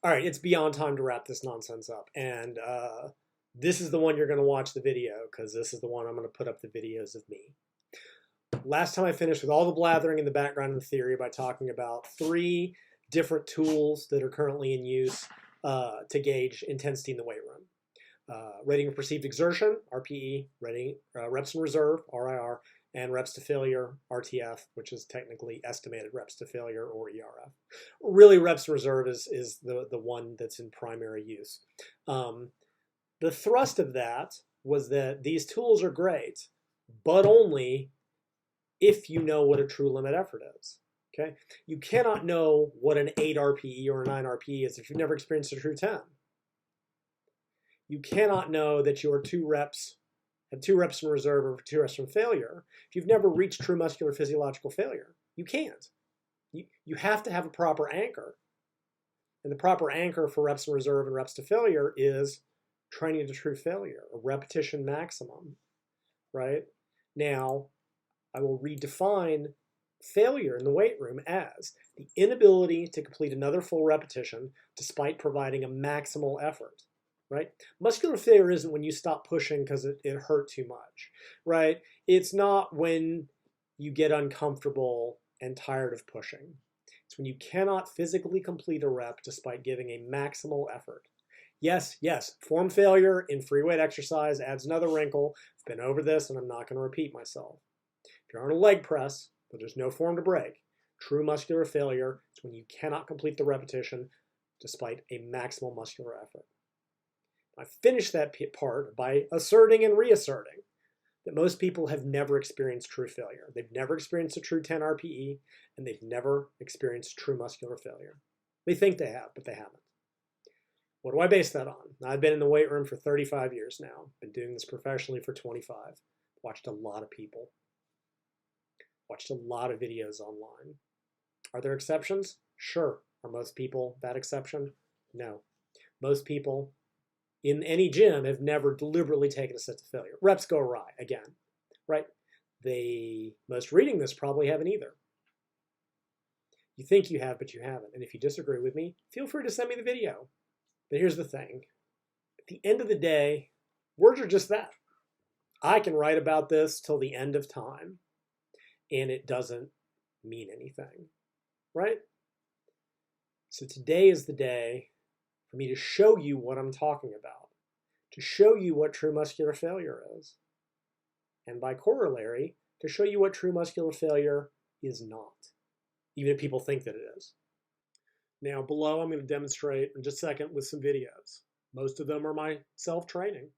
All right, it's beyond time to wrap this nonsense up. And this is the one you're going to watch the video, because this is the one I'm going to put up the videos of me. Last time I finished with all the blathering in the background and the theory by talking about 3 different tools that are currently in use to gauge intensity in the weight room. Rating of perceived exertion, RPE, rating, reps in reserve, RIR, and reps to failure, RTF, which is technically estimated reps to failure, or ERF. Really, reps in reserve is the one that's in primary use. The thrust of that was that these tools are great, but only if you know what a true limit effort is. Okay, you cannot know what an 8 RPE or a 9 RPE is if you've never experienced a true 10. You cannot know that your 2 reps have 2 reps in reserve or 2 reps from failure if you've never reached true muscular physiological failure. You can't. You have to have a proper anchor. And the proper anchor for reps in reserve and reps to failure is training to true failure, a repetition maximum, right? Now, I will redefine failure in the weight room as the inability to complete another full repetition despite providing a maximal effort, right? Muscular failure isn't when you stop pushing because it hurt too much, right? It's not when you get uncomfortable and tired of pushing. It's when you cannot physically complete a rep despite giving a maximal effort. Yes, form failure in free weight exercise adds another wrinkle. I've been over this and I'm not going to repeat myself. If you're on a leg press, but there's no form to break, true muscular failure is when you cannot complete the repetition despite a maximal muscular effort. I finished that part by asserting and reasserting that most people have never experienced true failure. They've never experienced a true 10 RPE, and they've never experienced true muscular failure. They think they have, but they haven't. What do I base that on? I've been in the weight room for 35 years now. Been doing this professionally for 25. Watched a lot of people. Watched a lot of videos online. Are there exceptions? Sure. Are most people that exception? No. Most people in any gym have never deliberately taken a set to failure. Reps go awry, again, right? Most reading this probably haven't either. You think you have, but you haven't. And if you disagree with me, feel free to send me the video. But here's the thing. At the end of the day, words are just that. I can write about this till the end of time, and it doesn't mean anything, right? So today is the day for me to show you what I'm talking about, to show you what true muscular failure is, and by corollary, to show you what true muscular failure is not, even if people think that it is. Now below, I'm going to demonstrate in just a second with some videos. Most of them are my self-training.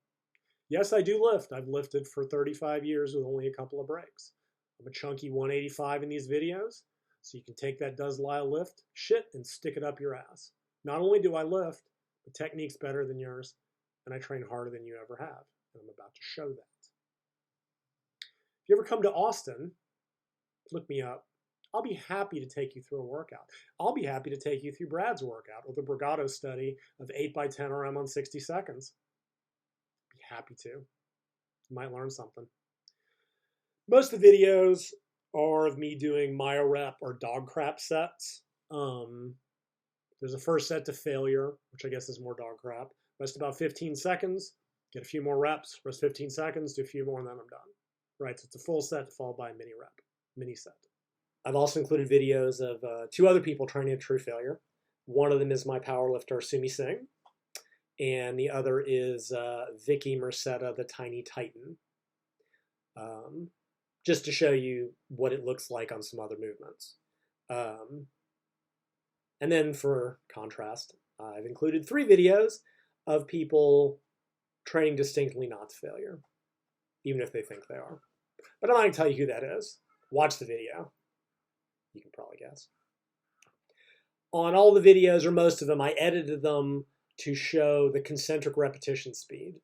Yes, I do lift. I've lifted for 35 years with only a couple of breaks. I'm a chunky 185 in these videos, so you can take that does Lyle lift shit and stick it up your ass. Not only do I lift, the technique's better than yours, and I train harder than you ever have. And I'm about to show that. If you ever come to Austin, look me up. I'll be happy to take you through a workout. I'll be happy to take you through Brad's workout or the Brigado study of 8x10 RM on 60 seconds. Be happy to. You might learn something. Most of the videos are of me doing myo-rep or dog crap sets. There's a first set to failure, which I guess is more dog crap. Rest about 15 seconds, get a few more reps, rest 15 seconds, do a few more, and then I'm done. Right, so it's a full set followed by a mini set. I've also included videos of 2 other people training a true failure. One of them is my powerlifter, Sumi Singh, and the other is Vicky Merceda, the Tiny Titan. Just to show you what it looks like on some other movements. And then for contrast, I've included 3 videos of people training distinctly not to failure, even if they think they are. But I'm not going to tell you who that is. Watch the video. You can probably guess. On all the videos, or most of them, I edited them to show the concentric repetition speed.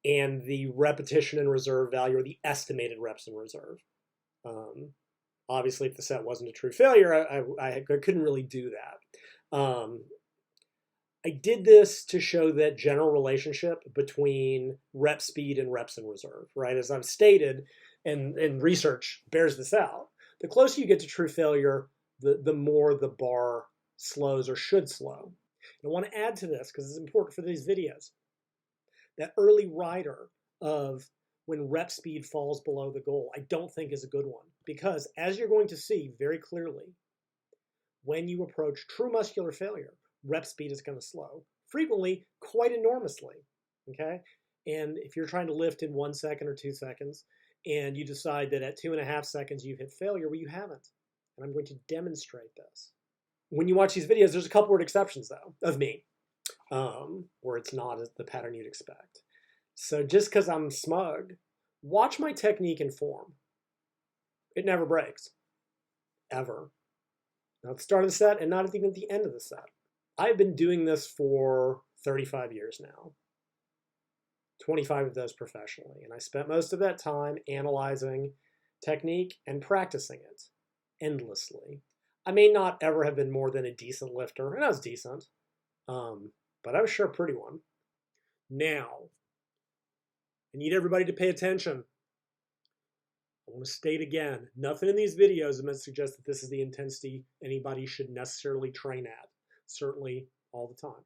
And the repetition in reserve value, or the estimated reps in reserve. Obviously, if the set wasn't a true failure, I couldn't really do that. I did this to show that general relationship between rep speed and reps in reserve, right? As I've stated, and research bears this out, the closer you get to true failure, the more the bar slows or should slow. And I want to add to this because it's important for these videos. That early rider of when rep speed falls below the goal, I don't think is a good one, because as you're going to see very clearly, when you approach true muscular failure, rep speed is going to slow, frequently quite enormously, okay? And if you're trying to lift in 1 second or 2 seconds, and you decide that at 2.5 seconds you've hit failure, well, you haven't. And I'm going to demonstrate this. When you watch these videos, there's a couple word exceptions, though, of me, where it's not the pattern you'd expect. So just because I'm smug, watch my technique and form. It never breaks, ever. Not at the start of the set and not even at the end of the set. I've been doing this for 35 years now, 25 of those professionally, and I spent most of that time analyzing technique and practicing it endlessly. I may not ever have been more than a decent lifter, and I was decent, but I was sure a pretty one. Now, I need everybody to pay attention. I want to state again, nothing in these videos is meant to suggest that this is the intensity anybody should necessarily train at, certainly all the time.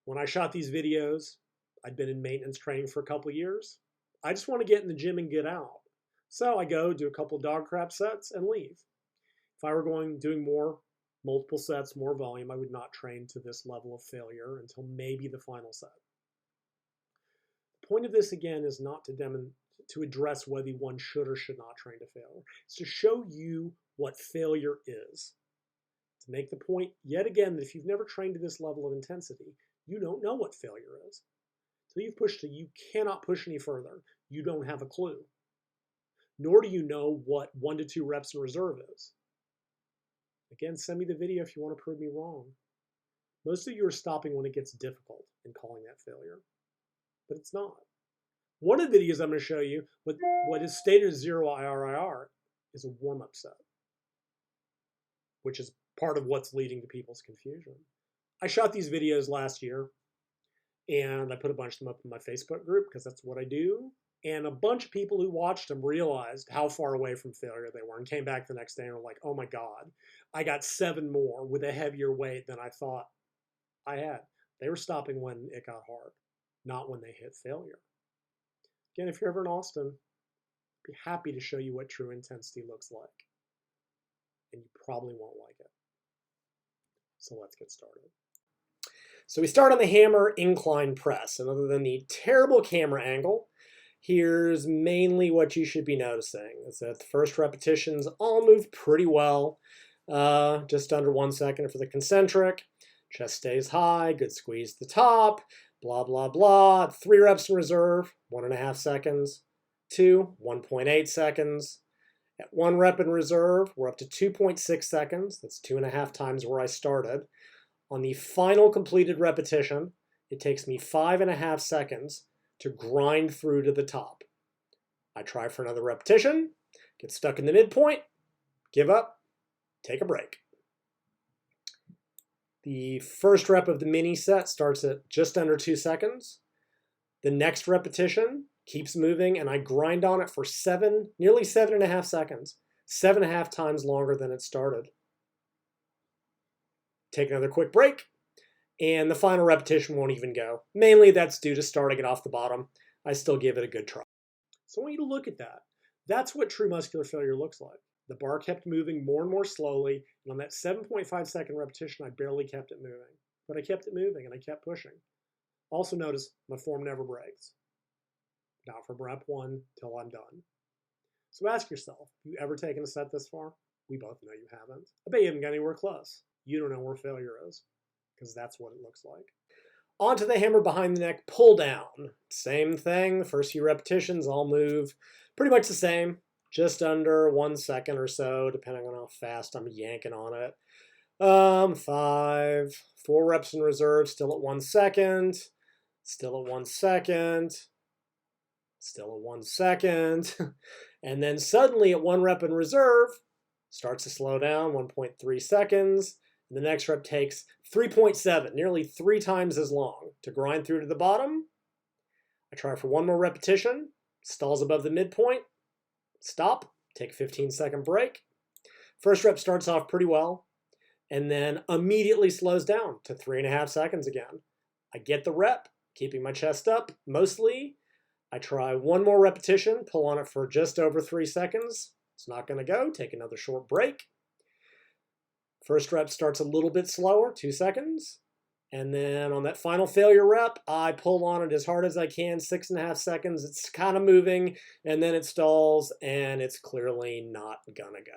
When I shot these videos, I'd been in maintenance training for a couple of years. I just want to get in the gym and get out. So I go do a couple of dog crap sets and leave. If I were doing multiple sets, more volume, I would not train to this level of failure until maybe the final set. The point of this, again, is not to address whether one should or should not train to failure. It's to show you what failure is. To make the point, yet again, that if you've never trained to this level of intensity, you don't know what failure is. Until you've pushed it, you cannot push any further. You don't have a clue. Nor do you know what 1 to 2 reps in reserve is. Again, send me the video if you want to prove me wrong. Most of you are stopping when it gets difficult and calling that failure. But it's not. One of the videos I'm going to show you, what is stated as 0 IRIR, is a warm-up set, which is part of what's leading to people's confusion. I shot these videos last year, and I put a bunch of them up in my Facebook group because that's what I do. And a bunch of people who watched them realized how far away from failure they were and came back the next day and were like, oh my God, I got 7 more with a heavier weight than I thought I had. They were stopping when it got hard, not when they hit failure. Again, if you're ever in Austin, I'd be happy to show you what true intensity looks like. And you probably won't like it. So let's get started. So we start on the hammer incline press. And other than the terrible camera angle, here's mainly what you should be noticing. Is that the first repetitions all move pretty well. Just under 1 second for the concentric. Chest stays high, good squeeze at the top. Blah, blah, blah. 3 reps in reserve, 1.5 seconds. 2, 1.8 seconds. At 1 rep in reserve, we're up to 2.6 seconds. That's 2.5 times where I started. On the final completed repetition, it takes me 5.5 seconds to grind through to the top. I try for another repetition, get stuck in the midpoint, give up, take a break. The first rep of the mini set starts at just under 2 seconds. The next repetition keeps moving, and I grind on it for nearly 7.5 seconds, 7.5 times longer than it started. Take another quick break, and the final repetition won't even go. Mainly that's due to starting it off the bottom. I still give it a good try. So I want you to look at that. That's what true muscular failure looks like. The bar kept moving more and more slowly, and on that 7.5 second repetition, I barely kept it moving. But I kept it moving, and I kept pushing. Also notice, my form never breaks. Not from rep 1 till I'm done. So ask yourself, have you ever taken a set this far? We both know you haven't. I bet you haven't got anywhere close. You don't know where failure is, because that's what it looks like. Onto the hammer behind the neck, pull down. Same thing, the first few repetitions all move pretty much the same. Just under 1 second or so, depending on how fast I'm yanking on it. 5, 4 reps in reserve, still at 1 second. Still at 1 second. Still at 1 second. And then suddenly at 1 rep in reserve, starts to slow down, 1.3 seconds. And the next rep takes 3.7, nearly 3 times as long to grind through to the bottom. I try for 1 more repetition, stalls above the midpoint, stop, take a 15-second break. First rep starts off pretty well, and then immediately slows down to 3.5 seconds again. I get the rep, keeping my chest up mostly. I try one more repetition, pull on it for just over 3 seconds. It's not going to go. Take another short break. First rep starts a little bit slower, 2 seconds. And then on that final failure rep, I pull on it as hard as I can, 6.5 seconds. It's kind of moving, and then it stalls, and it's clearly not going to go.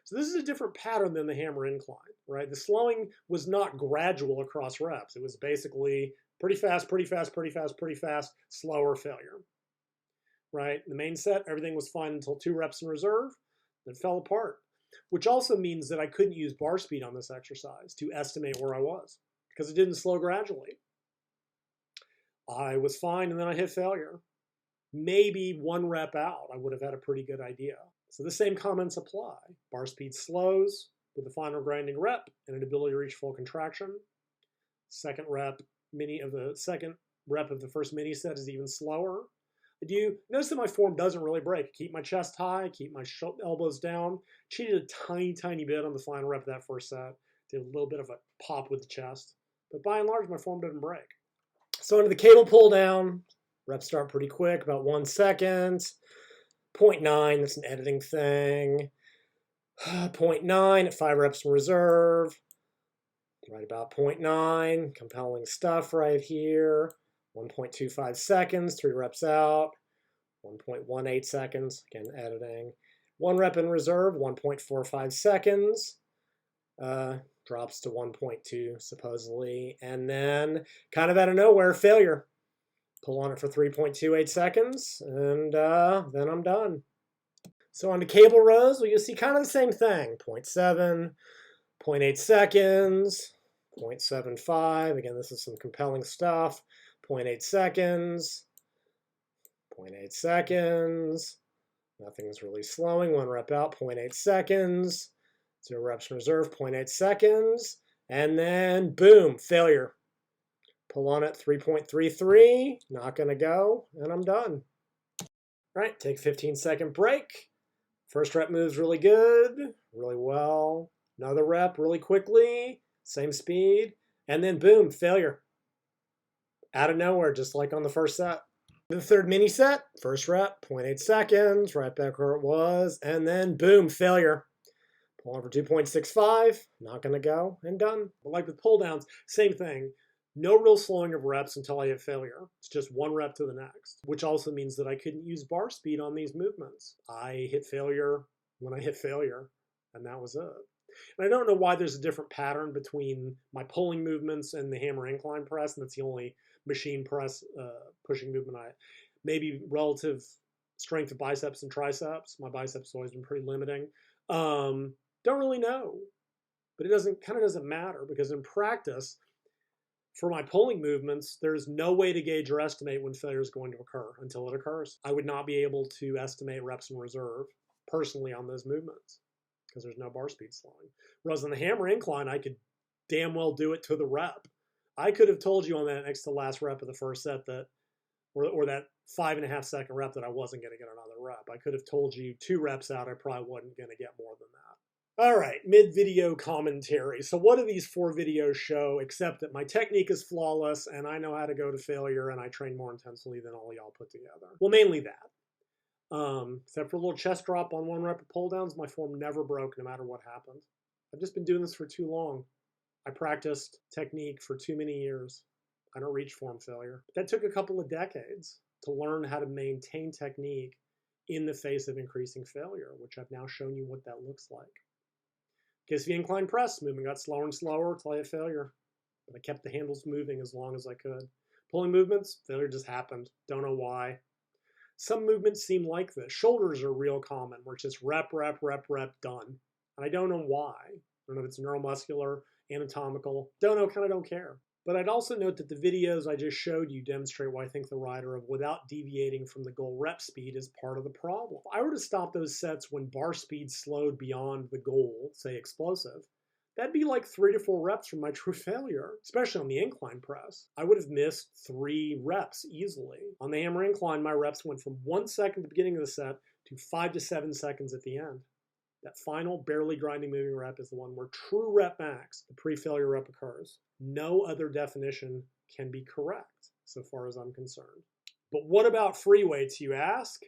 So this is a different pattern than the hammer incline, right? The slowing was not gradual across reps. It was basically pretty fast, pretty fast, pretty fast, pretty fast, slower failure, right? In the main set, everything was fine until 2 reps in reserve, then fell apart, which also means that I couldn't use bar speed on this exercise to estimate where I was because it didn't slow gradually. I was fine, and then I hit failure. Maybe 1 rep out, I would have had a pretty good idea. So the same comments apply. Bar speed slows with the final grinding rep and an ability to reach full contraction. Second rep of the first mini set is even slower. Do you notice that my form doesn't really break? I keep my chest high, keep my elbows down. Cheated a tiny bit on the final rep of that first set. Did a little bit of a pop with the chest. But by and large, my form doesn't break. So into the cable pull down, reps start pretty quick, about 1 second. 0.9, that's an editing thing. 0.9 at 5 reps in reserve. Right about 0.9, compelling stuff right here. 1.25 seconds, 3 reps out. 1.18 seconds, again editing. 1 rep in reserve, 1.45 seconds. Drops to 1.2 supposedly. And then kind of out of nowhere, failure. Pull on it for 3.28 seconds, and then I'm done. So on the cable rows, well, you'll see kind of the same thing. 0.7, 0.8 seconds, 0.75. Again, this is some compelling stuff. 0.8 seconds, 0.8 seconds. Nothing's really slowing. 1 rep out, 0.8 seconds. 0 reps in reserve, 0.8 seconds. And then, boom, failure. Pull on it, 3.33, not going to go, and I'm done. All right, take a 15-second break. First rep moves really good, really well. Another rep really quickly, same speed, and then boom, failure. Out of nowhere, just like on the first set. The third mini set, first rep, 0.8 seconds, right back where it was, and then boom, failure. Pull on for 2.65, not going to go, and done. But like with pull downs, same thing. No real slowing of reps until I hit failure. It's just 1 rep to the next, which also means that I couldn't use bar speed on these movements. I hit failure when I hit failure, and that was it. And I don't know why there's a different pattern between my pulling movements and the hammer incline press, and that's the only machine press pushing movement maybe relative strength of biceps and triceps. My biceps have always been pretty limiting. Don't really know, but it kind of doesn't matter because in practice, for my pulling movements, there's no way to gauge or estimate when failure is going to occur until it occurs. I would not be able to estimate reps in reserve personally on those movements because there's no bar speed slowing. Whereas on the hammer incline, I could damn well do it to the rep. I could have told you on that next to last rep of the first set that, or that 5.5 second rep that I wasn't going to get another rep. I could have told you 2 reps out, I probably wasn't going to get more than that. All right, mid-video commentary. So what do these 4 videos show except that my technique is flawless and I know how to go to failure and I train more intensely than all y'all put together? Well, mainly that. Except for a little chest drop on 1 rep of pull downs, my form never broke no matter what happened. I've just been doing this for too long. I practiced technique for too many years. I don't reach form failure. That took a couple of decades to learn how to maintain technique in the face of increasing failure, which I've now shown you what that looks like. Case the incline press, movement got slower and slower until I hit failure. But I kept the handles moving as long as I could. Pulling movements, failure just happened. Don't know why. Some movements seem like this. Shoulders are real common, where it's just rep, rep, rep, rep, done. And I don't know why. I don't know if it's neuromuscular, anatomical. Don't know, kind of don't care. But I'd also note that the videos I just showed you demonstrate why I think the rider of without deviating from the goal rep speed is part of the problem. If I were to stop those sets when bar speed slowed beyond the goal, say explosive, that'd be like 3 to 4 reps from my true failure, especially on the incline press. I would have missed 3 reps easily. On the hammer incline, my reps went from 1 second at the beginning of the set to 5 to 7 seconds at the end. That final, barely grinding moving rep is the one where true rep max, the pre-failure rep, occurs. No other definition can be correct, so far as I'm concerned. But what about free weights, you ask?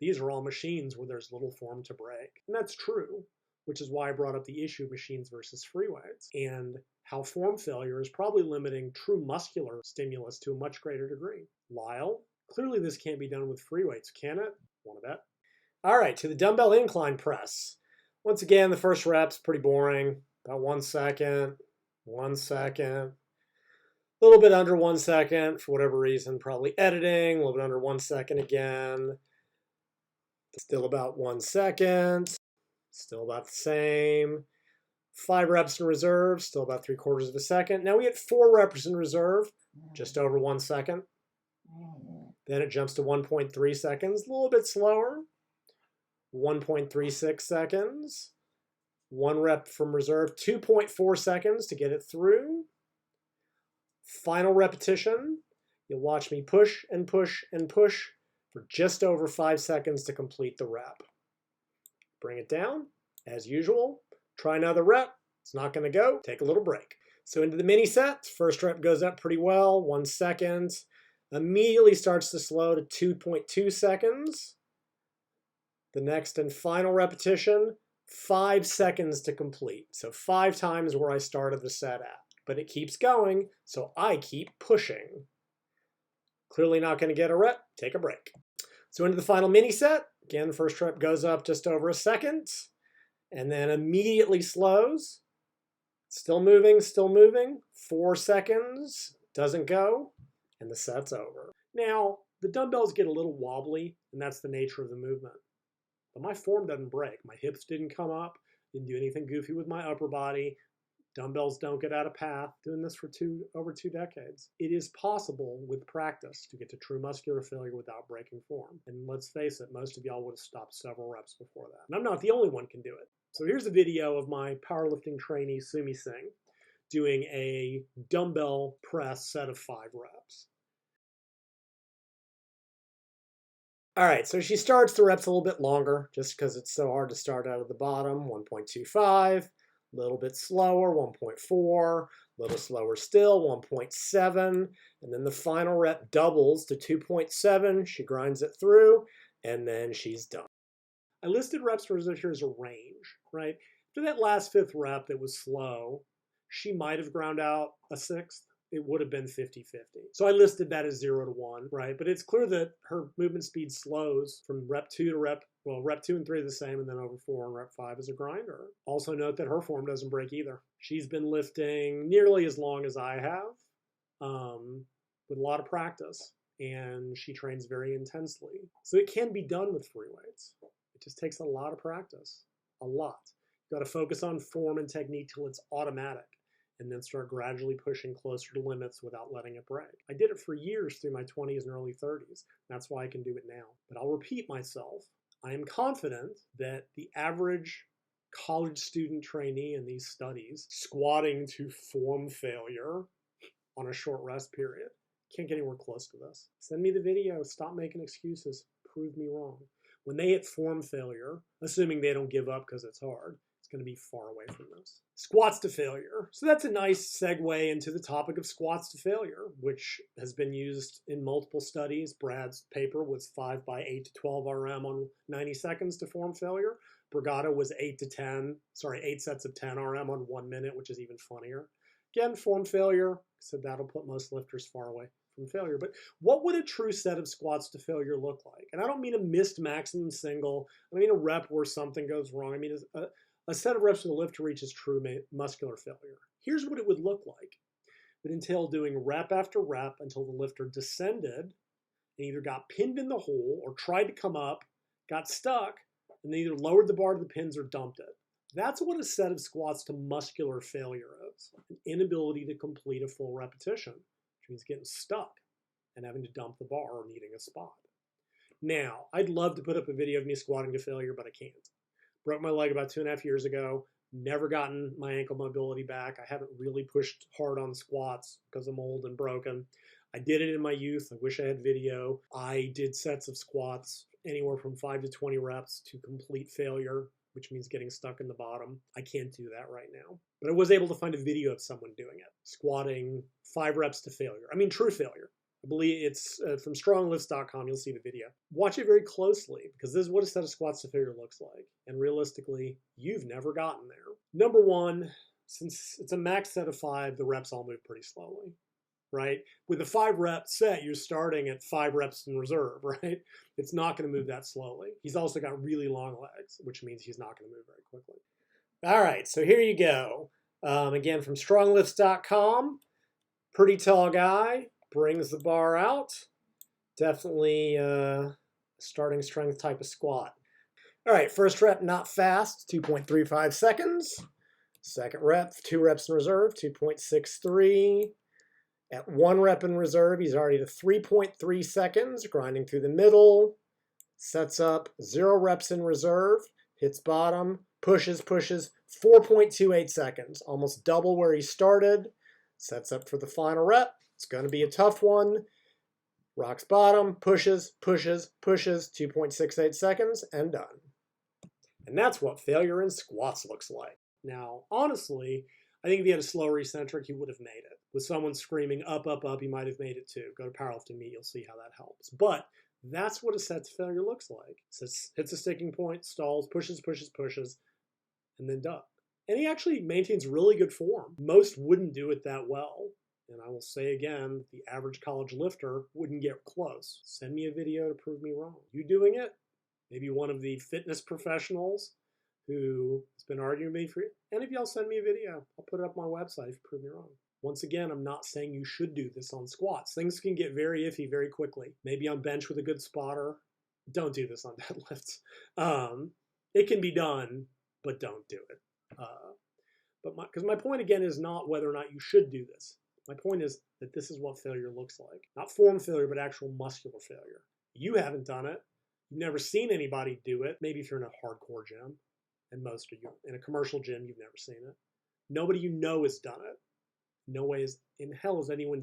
These are all machines where there's little form to break. And that's true, which is why I brought up the issue of machines versus free weights, and how form failure is probably limiting true muscular stimulus to a much greater degree. Lyle, clearly this can't be done with free weights, can it? Want to bet? All right, to the dumbbell incline press. Once again, the first rep's pretty boring. About 1 second, 1 second. A little bit under 1 second for whatever reason, probably editing. A little bit under 1 second again. Still about 1 second. Still about the same. 5 reps in reserve, still about 3/4 of a second. Now we get 4 reps in reserve, just over 1 second. Then it jumps to 1.3 seconds, a little bit slower. 1.36 seconds. 1 rep from reserve, 2.4 seconds to get it through. Final repetition. You'll watch me push and push and push for just over 5 seconds to complete the rep. Bring it down, as usual. Try another rep. It's not going to go. Take a little break. So into the mini set. First rep goes up pretty well, 1 second. Immediately starts to slow to 2.2 seconds. The next and final repetition, 5 seconds to complete. So 5 times where I started the set at. But it keeps going, so I keep pushing. Clearly not going to get a rep. Take a break. So into the final mini set. Again, first rep goes up just over a second. And then immediately slows. Still moving, still moving. 4 seconds, doesn't go, and the set's over. Now, the dumbbells get a little wobbly, and that's the nature of the movement. But my form doesn't break. My hips didn't come up, didn't do anything goofy with my upper body. Dumbbells don't get out of path. Doing this for over 2 decades. It is possible with practice to get to true muscular failure without breaking form. And let's face it, most of y'all would have stopped several reps before that. And I'm not the only one can do it. So here's a video of my powerlifting trainee, Sumi Singh, doing a dumbbell press set of 5 reps. All right, so she starts the reps a little bit longer just because it's so hard to start out of the bottom. 1.25, a little bit slower, 1.4, a little slower still, 1.7, and then the final rep doubles to 2.7. She grinds it through, and then she's done. I listed reps for here as a range, right? For that last 5th rep that was slow, she might have ground out a 6th. It would have been 50-50. So I listed that as 0 to 1, right? But it's clear that her movement speed slows from rep 2 to rep 2 and 3 are the same, and then over 4 and rep 5 is a grinder. Also note that her form doesn't break either. She's been lifting nearly as long as I have, with a lot of practice, and she trains very intensely. So it can be done with free weights. It just takes a lot of practice, a lot. You've got to focus on form and technique till it's automatic, and then start gradually pushing closer to limits without letting it break. I did it for years through my 20s and early 30s. That's why I can do it now. But I'll repeat myself. I am confident that the average college student trainee in these studies squatting to form failure on a short rest period can't get anywhere close to this. Send me the video. Stop making excuses. Prove me wrong. When they hit form failure, assuming they don't give up because it's hard, it's going to be far away from this. Squats to failure. So that's a nice segue into the topic of squats to failure, which has been used in multiple studies. Brad's paper was 5 by 8 to 12 RM on 90 seconds to form failure. Brigado was 8 sets of 10 RM on 1 minute, which is even funnier. Again, form failure, so that'll put most lifters far away from failure. But what would a true set of squats to failure look like? And I don't mean a missed maximum single. I mean a rep where something goes wrong. I mean a set of reps for the lifter reaches true muscular failure. Here's what it would look like. It would entail doing rep after rep until the lifter descended and either got pinned in the hole or tried to come up, got stuck, and they either lowered the bar to the pins or dumped it. That's what a set of squats to muscular failure is. An inability to complete a full repetition, which means getting stuck and having to dump the bar or needing a spot. Now, I'd love to put up a video of me squatting to failure, but I can't. Broke my leg about 2.5 years ago. Never gotten my ankle mobility back. I haven't really pushed hard on squats because I'm old and broken. I did it in my youth. I wish I had video. I did sets of squats anywhere from 5 to 20 reps to complete failure. which means getting stuck in the bottom. I can't do that right now. But I was able to find a video of someone doing it, squatting 5 reps to failure. I mean, true failure. I believe it's from stronglifts.com. You'll see the video. Watch it very closely because this is what a set of squats to failure looks like. And realistically, you've never gotten there. Number one, since it's a max set of 5, the reps all move pretty slowly, right? With a 5-rep set, you're starting at 5 reps in reserve, right? It's not going to move that slowly. He's also got really long legs, which means he's not going to move very quickly. All right, so here you go. Again, from stronglifts.com. Pretty tall guy, brings the bar out. Definitely starting strength type of squat. All right, first rep, not fast, 2.35 seconds. Second rep, 2 reps in reserve, 2.63. At 1 rep in reserve, he's already to 3.3 seconds, grinding through the middle. Sets up, 0 reps in reserve, hits bottom, pushes, 4.28 seconds, almost double where he started. Sets up for the final rep. It's going to be a tough one. Rocks bottom, pushes, 2.68 seconds, and done. And that's what failure in squats looks like. Now, honestly, I think if he had a slower eccentric, he would have made it. With someone screaming up, he might have made it too. Go to powerlifting meet, you'll see how that helps. But that's what a set to failure looks like. So hits a sticking point, stalls, pushes, and then done. And he actually maintains really good form. Most wouldn't do it that well. And I will say again, the average college lifter wouldn't get close. Send me a video to prove me wrong. You doing it? Maybe one of the fitness professionals who has been arguing with me for any of y'all, send me a video. I'll put it up on my website if you prove me wrong. Once again, I'm not saying you should do this on squats. Things can get very iffy very quickly. Maybe on bench with a good spotter. Don't do this on deadlifts. It can be done, but don't do it. Because my point again is not whether or not you should do this. My point is that this is what failure looks like. Not form failure, but actual muscular failure. You haven't done it. You've never seen anybody do it. Maybe if you're in a hardcore gym, and most of you in a commercial gym, you've never seen it. Nobody you know has done it. No way in hell has anyone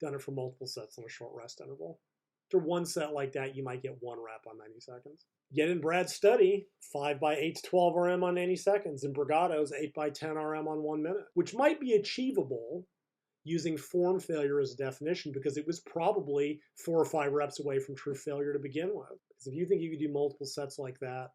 done it for multiple sets on a short rest interval. After one set like that, you might get 1 rep on 90 seconds. Yet in Brad's study, 5 by 8 to 12 RM on 90 seconds. In Bragado's, 8 by 10 RM on 1 minute, which might be achievable using form failure as a definition because it was probably 4 or 5 reps away from true failure to begin with. Because if you think you could do multiple sets like that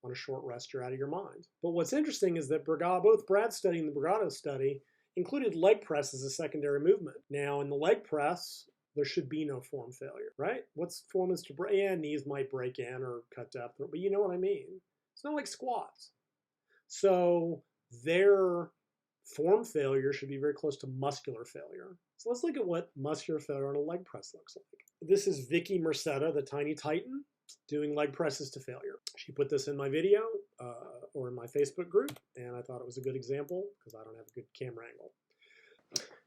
on a short rest, you're out of your mind. But what's interesting is that both Brad's study and the Bragado study included leg press as a secondary movement. Now, in the leg press, there should be no form failure, right? What's form is to break? Yeah, knees might break in or cut depth, but you know what I mean. It's not like squats. So their form failure should be very close to muscular failure. So let's look at what muscular failure on a leg press looks like. This is Vicky Merceda, the Tiny Titan, doing leg presses to failure. She put this in my video or in my Facebook group, and I thought it was a good example because I don't have a good camera angle.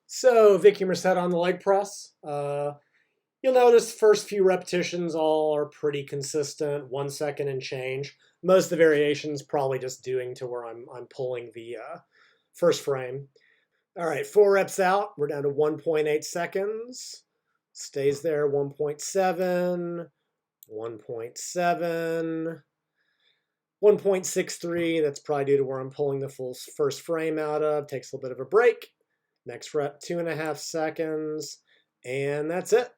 So Vicky Merced on the leg press. You'll notice the first few repetitions all are pretty consistent, 1 second and change. Most of the variations probably just doing to where I'm pulling the first frame. All right, 4 reps out. We're down to 1.8 seconds. Stays there, 1.7, 1.7, 1.63. That's probably due to where I'm pulling the full first frame out of. Takes a little bit of a break. Next rep, 2.5 seconds, and that's it.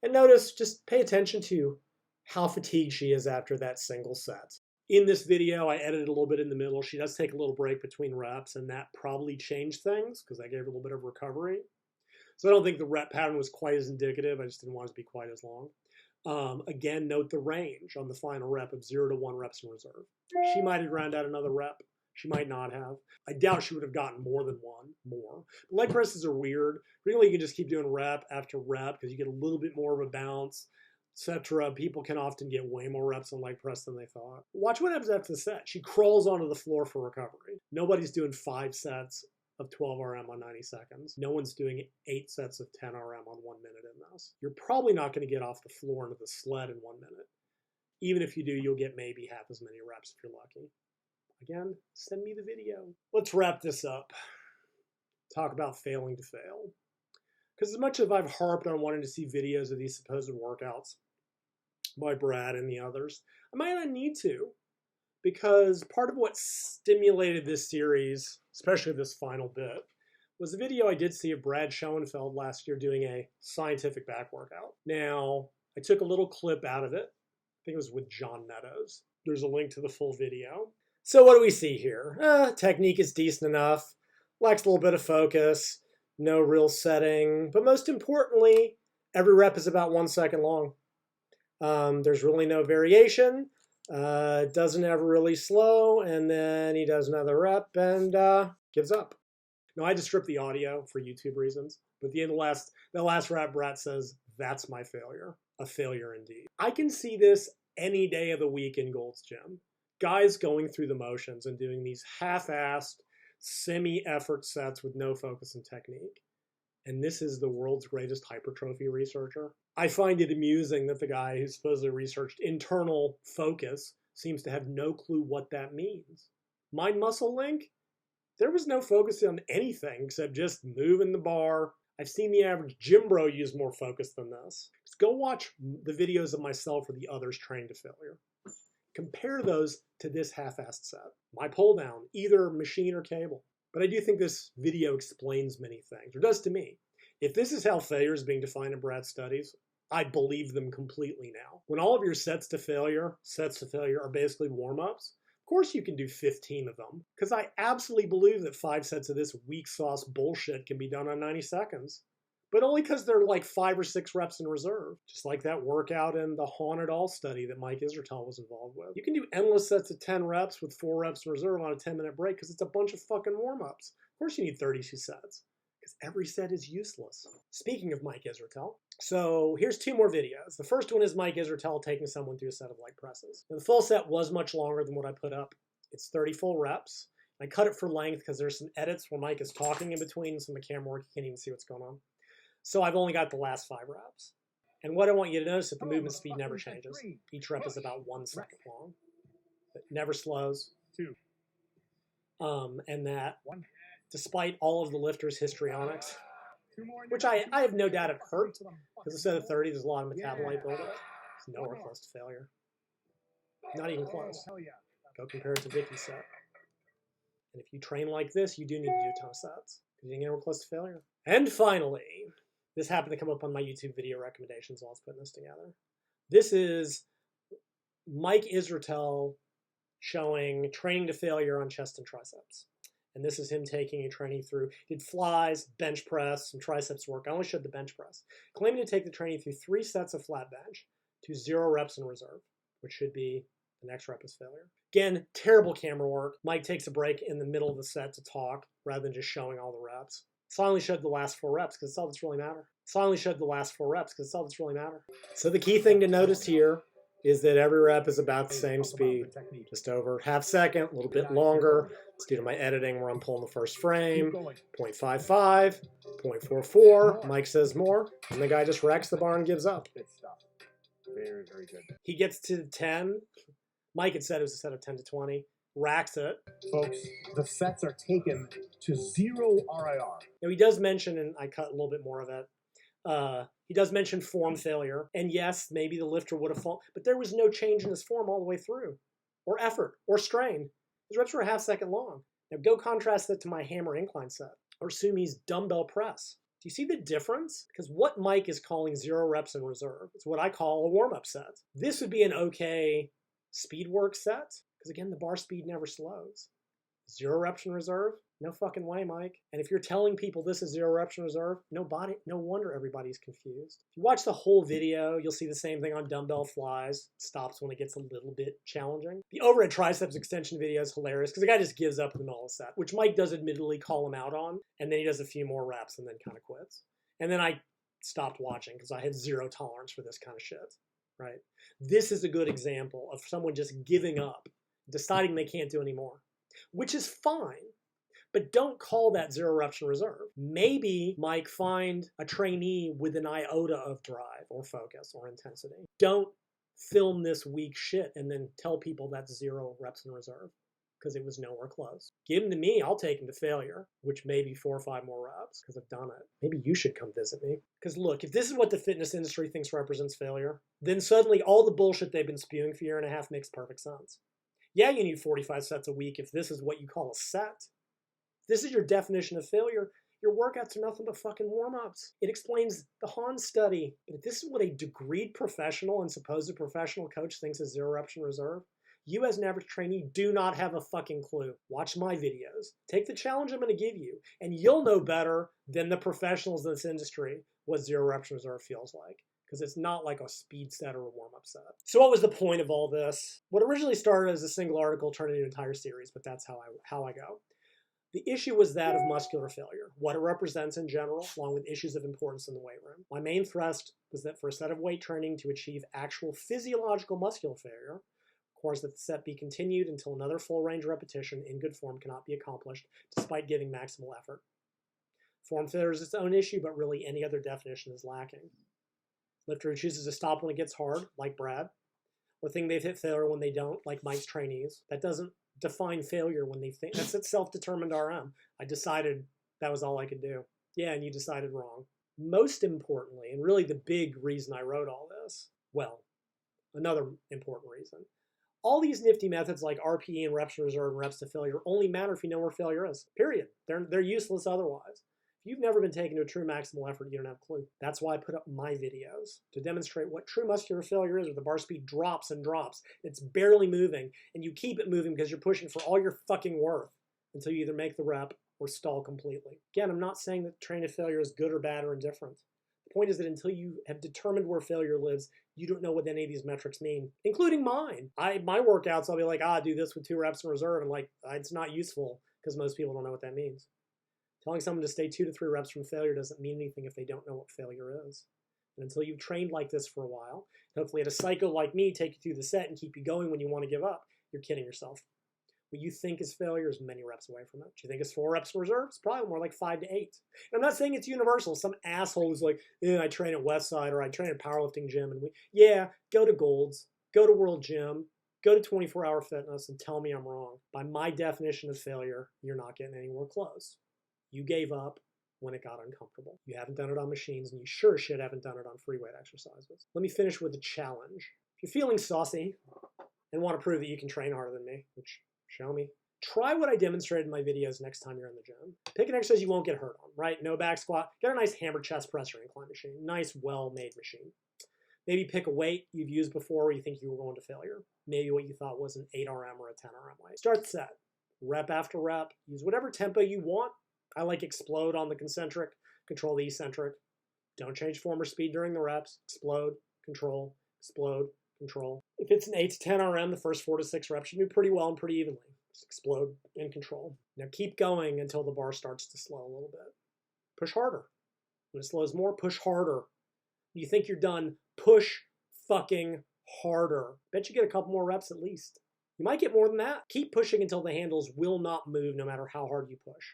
And notice, just pay attention to how fatigued she is after that single set. In this video, I edited a little bit in the middle. She does take a little break between reps, and that probably changed things because I gave her a little bit of recovery. So I don't think the rep pattern was quite as indicative. I just didn't want it to be quite as long. Again, note the range on the final rep of 0 to 1 reps in reserve. She might have ground out another rep. She might not have. I doubt she would have gotten more than 1 more. Leg presses are weird. Really, you can just keep doing rep after rep because you get a little bit more of a bounce, etc. People can often get way more reps on leg press than they thought. Watch what happens after the set. She crawls onto the floor for recovery. Nobody's doing 5 sets of 12 RM on 90 seconds. No one's doing 8 sets of 10 RM on 1 minute in this. You're probably not going to get off the floor into the sled in 1 minute. Even if you do, you'll get maybe half as many reps if you're lucky. Again, send me the video. Let's wrap this up. Talk about failing to fail. Because as much as I've harped on wanting to see videos of these supposed workouts, by Brad and the others. I might not need to, because part of what stimulated this series, especially this final bit, was a video I did see of Brad Schoenfeld last year doing a scientific back workout. Now, I took a little clip out of it. I think it was with John Meadows. There's a link to the full video. So what do we see here? Technique is decent enough, lacks a little bit of focus, no real setting, but most importantly, every rep is about 1 second long. There's really no variation, doesn't ever really slow, and then he does another rep and gives up. Now, I had to strip the audio for YouTube reasons, but at the end of the last rep, Brad says, "That's my failure." A failure indeed. I can see this any day of the week in Gold's Gym. Guys going through the motions and doing these half-assed, semi-effort sets with no focus and technique. And this is the world's greatest hypertrophy researcher. I find it amusing that the guy who supposedly researched internal focus seems to have no clue what that means. Mind muscle link? There was no focus on anything except just moving the bar. I've seen the average gym bro use more focus than this. Just go watch the videos of myself or the others trained to failure. Compare those to this half-assed set. My pull down, either machine or cable. But I do think this video explains many things, or does to me. If this is how failure is being defined in Brad's studies, I believe them completely now. When all of your sets to failure are basically warm-ups, of course you can do 15 of them, because I absolutely believe that 5 sets of this weak sauce bullshit can be done on 90 seconds. But only because they're like 5 or 6 reps in reserve. Just like that workout in the Haunted All study that Mike Isratel was involved with. You can do endless sets of 10 reps with 4 reps in reserve on a 10-minute break because it's a bunch of fucking warm-ups. Of course you need 32 sets, because every set is useless. Speaking of Mike Isratel, so here's 2 more videos. The first one is Mike Isratel taking someone through a set of leg presses. Now, the full set was much longer than what I put up. It's 30 full reps. I cut it for length because there's some edits where Mike is talking in between, some of the camera work, you can't even see what's going on. So I've only got the last 5 reps. And what I want you to notice is that the movement speed never changes. Each rep is about 1 second long. It never slows. 2. And that, despite all of the lifters' histrionics, which I have no doubt it hurt, because instead of 30, there's a lot of metabolite buildup. It's nowhere close to failure. Not even close. Go compare it to Vicky's set. And if you train like this, you do need to do a ton of sets, because you can get nowhere close to failure. And finally, this happened to come up on my YouTube video recommendations while I was putting this together. This is Mike Isratel showing training to failure on chest and triceps. And this is him taking a training through, did flies, bench press, some triceps work. I only showed the bench press. Claiming to take the training through 3 sets of flat bench to 0 reps in reserve, which should be the next rep is failure. Again, terrible camera work. Mike takes a break in the middle of the set to talk rather than just showing all the reps. So I only showed the last 4 reps because it's all that's really matter. So the key thing to notice here is that every rep is about the same speed, just over half second, a little bit longer. It's due to my editing where I'm pulling the first frame, 0.55, 0.44. Mike says more, and the guy just racks the bar and gives up. Very, very good. He gets to 10. Mike had said it was a set of 10 to 20. Racks it. Folks, the sets are taken to 0 RIR. Now he does mention, and I cut a little bit more of it, he does mention form failure. And yes, maybe the lifter would have fallen, but there was no change in his form all the way through, or effort, or strain. His reps were a half second long. Now go contrast that to my hammer incline set, or Sumi's dumbbell press. Do you see the difference? Because what Mike is calling 0 reps in reserve is what I call a warm-up set. This would be an okay speed work set, because again, the bar speed never slows. 0 reps in reserve? No fucking way, Mike. And if you're telling people this is 0 reps in reserve, no wonder everybody's confused. If you watch the whole video, you'll see the same thing on dumbbell flies. It stops when it gets a little bit challenging. The overhead triceps extension video is hilarious because the guy just gives up in the middle of the set, which Mike does admittedly call him out on, and then he does a few more reps and then kind of quits. And then I stopped watching because I had 0 tolerance for this kind of shit, right? This is a good example of someone just giving up, deciding they can't do anymore, which is fine. But don't call that 0 reps in reserve. Maybe, Mike, find a trainee with an iota of drive or focus or intensity. Don't film this weak shit and then tell people that's 0 reps in reserve. because it was nowhere close. Give them to me, I'll take them to failure, which may be 4 or 5 more reps because I've done it. Maybe you should come visit me. Because look, if this is what the fitness industry thinks represents failure, then suddenly all the bullshit they've been spewing for a year and a half makes perfect sense. Yeah, you need 45 sets a week if this is what you call a set. If this is your definition of failure, your workouts are nothing but fucking warm-ups. It explains the Hahn study. But if this is what a degreed professional and supposed professional coach thinks is zero reps in reserve, you as an average trainee do not have a fucking clue. Watch my videos. Take the challenge I'm going to give you, and you'll know better than the professionals in this industry what zero reps in reserve feels like. Because it's not like a speed set or a warm-up set. So what was the point of all this? What originally started as a single article turned into an entire series, but that's how I go. The issue was that of muscular failure, what it represents in general, along with issues of importance in the weight room. My main thrust was that for a set of weight training to achieve actual physiological muscular failure, requires that the set be continued until another full range repetition in good form cannot be accomplished, despite giving maximal effort. Form failure is its own issue, but really any other definition is lacking. Lifter who chooses to stop when it gets hard, like Brad, or think they've hit failure when they don't, like Mike's trainees, that doesn't define failure when they think. That's a self-determined RM. I decided that was all I could do. Yeah, and you decided wrong. Most importantly, and really the big reason I wrote all this, well, another important reason, all these nifty methods like RPE and reps to reserve and reps to failure only matter if you know where failure is, period. They're useless otherwise. If you've never been taken to a true maximal effort, you don't have a clue. That's why I put up my videos, to demonstrate what true muscular failure is, where the bar speed drops and drops. It's barely moving, and you keep it moving because you're pushing for all your fucking worth until you either make the rep or stall completely. Again, I'm not saying that training to failure is good or bad or indifferent. The point is that until you have determined where failure lives, you don't know what any of these metrics mean, including mine. My workouts, I'll be like, do this with 2 reps in reserve, and like, it's not useful because most people don't know what that means. Telling someone to stay 2 to 3 reps from failure doesn't mean anything if they don't know what failure is. And until you've trained like this for a while, hopefully had a psycho like me take you through the set and keep you going when you want to give up, you're kidding yourself. What you think is failure is many reps away from it. Do you think it's 4 reps in reserve? It's probably more like 5 to 8. And I'm not saying it's universal. Some asshole who's like, I train at Westside or I train at a powerlifting gym. And go to Gold's, go to World Gym, go to 24-Hour Fitness and tell me I'm wrong. By my definition of failure, you're not getting anywhere close. You gave up when it got uncomfortable. You haven't done it on machines, and you sure shit haven't done it on free weight exercises. Let me finish with a challenge. If you're feeling saucy and want to prove that you can train harder than me, which show me, try what I demonstrated in my videos next time you're in the gym. Pick an exercise you won't get hurt on, right? No back squat. Get a nice hammer chest press or incline machine. Nice, well-made machine. Maybe pick a weight you've used before where you think you were going to failure. Maybe what you thought was an 8RM or a 10RM weight. Start the set. Rep after rep. Use whatever tempo you want. I like explode on the concentric, control the eccentric. Don't change form or speed during the reps. Explode, control, explode, control. If it's an 8 to 10 RM, the first 4 to 6 reps should do pretty well and pretty evenly. Just explode and control. Now keep going until the bar starts to slow a little bit. Push harder. When it slows more, push harder. When you think you're done, push fucking harder. Bet you get a couple more reps at least. You might get more than that. Keep pushing until the handles will not move no matter how hard you push.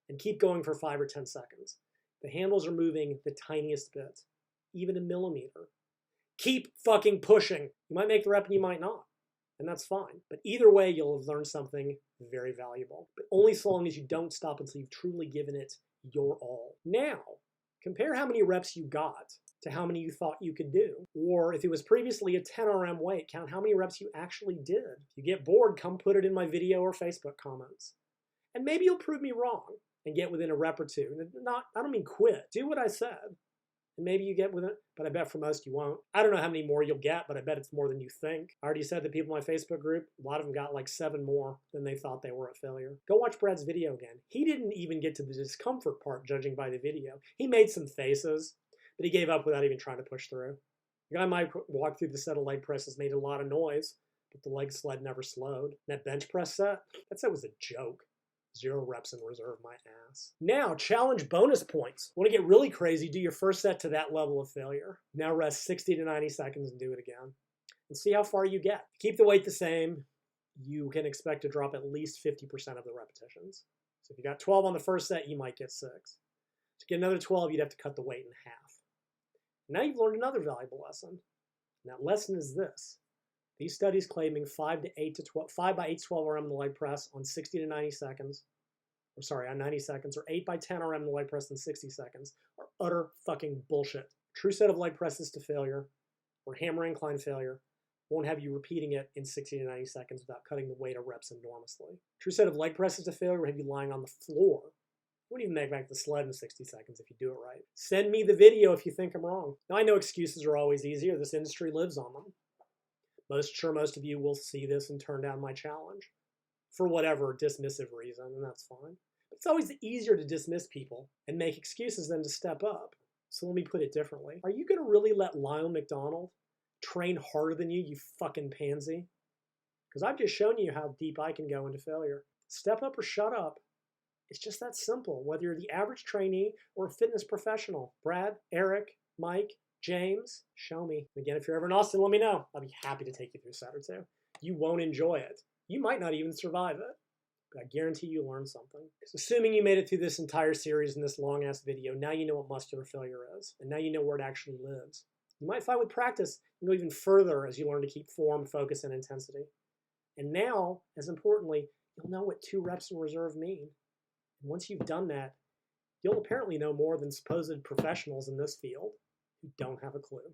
And keep going for 5 or 10 seconds. The handles are moving the tiniest bit, even a millimeter. Keep fucking pushing. You might make the rep and you might not, and that's fine. But either way, you'll have learned something very valuable. But only so long as you don't stop until you've truly given it your all. Now, compare how many reps you got to how many you thought you could do. Or if it was previously a 10 RM weight, count how many reps you actually did. If you get bored, come put it in my video or Facebook comments. And maybe you'll prove me wrong and get within a rep or 2. I don't mean quit. Do what I said. And maybe you get with it, but I bet for most you won't. I don't know how many more you'll get, but I bet it's more than you think. I already said that people in my Facebook group, a lot of them got like 7 more than they thought they were at failure. Go watch Brad's video again. He didn't even get to the discomfort part, judging by the video. He made some faces, but he gave up without even trying to push through. The guy might walk through the set of leg presses, made a lot of noise, but the leg sled never slowed. That bench press set, that set was a joke. 0 reps in reserve, my ass. Now, challenge bonus points. Want to get really crazy, do your first set to that level of failure. Now rest 60 to 90 seconds and do it again. And see how far you get. Keep the weight the same. You can expect to drop at least 50% of the repetitions. So if you got 12 on the first set, you might get 6. To get another 12, you'd have to cut the weight in half. Now you've learned another valuable lesson. And that lesson is this. These studies claiming 5 by 8 to 12 RM in the leg press on 60 to 90 seconds, on 90 seconds, or 8 by 10 RM in the leg press in 60 seconds are utter fucking bullshit. True set of leg presses to failure, or hammer incline failure, won't have you repeating it in 60 to 90 seconds without cutting the weight of reps enormously. True set of leg presses to failure will have you lying on the floor. You won't even make back the sled in 60 seconds if you do it right. Send me the video if you think I'm wrong. Now, I know excuses are always easier. This industry lives on them. Sure most of you will see this and turn down my challenge for whatever dismissive reason, and that's fine. But it's always easier to dismiss people and make excuses than to step up. So let me put it differently. Are you going to really let Lyle McDonald train harder than you fucking pansy? Because I've just shown you how deep I can go into failure. Step up or shut up. It's just that simple, whether you're the average trainee or a fitness professional. Brad, Eric, Mike, James, show me. Again, if you're ever in Austin, let me know. I'll be happy to take you through a set or two. You won't enjoy it. You might not even survive it. But I guarantee you learn something. Because assuming you made it through this entire series in this long-ass video, now you know what muscular failure is. And now you know where it actually lives. You might find with practice, you go even further as you learn to keep form, focus, and intensity. And now, as importantly, you'll know what 2 reps in reserve mean. And once you've done that, you'll apparently know more than supposed professionals in this field who don't have a clue.